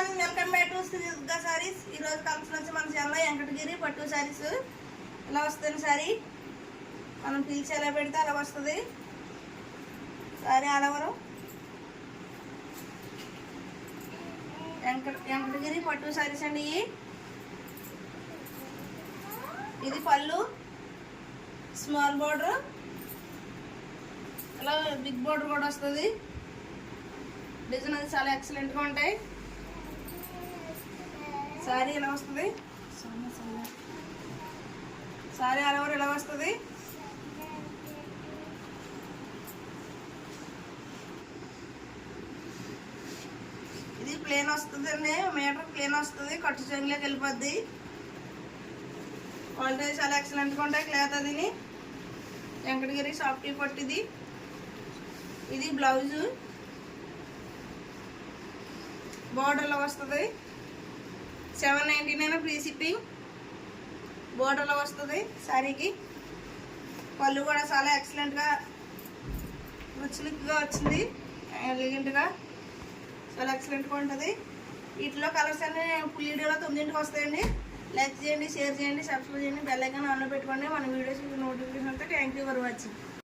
Everyone, welcome back to Sri Durga sarees. ఈరోజు collection వచ్చి మన ఛానల్లో వెంకటగిరి పట్టు సారీస్. ఇలా వస్తుంది సారీ. మనం పిలిచి ఎలా పెడితే అలా వస్తుంది సారీ. ఆలవరం వెంకటగిరి పట్టు సారీస్ అండి. ఇది పళ్ళు, స్మాల్ బార్డర్, ఇలా బిగ్ బార్డర్ కూడా వస్తుంది. డిజైన్ అది చాలా ఎక్సలెంట్గా ఉంటాయి. సారీ ఇలా వస్తుంది. సారీ ఆల్ ఓవర్ ఇలా వస్తుంది. ఇది ప్లేన్ వస్తుంది అండి, మీటర్ ప్లేన్ వస్తుంది. కట్టు చెంగులోకి వెళ్ళిపోద్ది. క్వాలిటీ చాలా ఎక్సలెంట్గా ఉంటాయి. క్లాత్ అదిని వెంకటగిరి సాఫ్టీ పట్టిది. ఇది బ్లౌజు, బోర్డర్లో వస్తుంది. 799 ఫ్రీ షిప్పింగ్. బోర్డర్లో వస్తుంది శారీకి. పళ్ళు కూడా చాలా ఎక్సలెంట్గా రుచిగా వచ్చింది. ఎలిగెంట్గా చాలా ఎక్సలెంట్గా ఉంటుంది. వీటిలో కలర్స్ అన్నీ ఫుల్ వీడియోలో 9ంటికి వస్తాయండి. లైక్ చేయండి, షేర్ చేయండి, సబ్స్క్రైబ్ చేయండి, బెల్ ఐకాన్ ఆన్లో పెట్టుకోండి. మన వీడియోస్ నోటిఫికేషన్ వస్తే. Thank you for watching.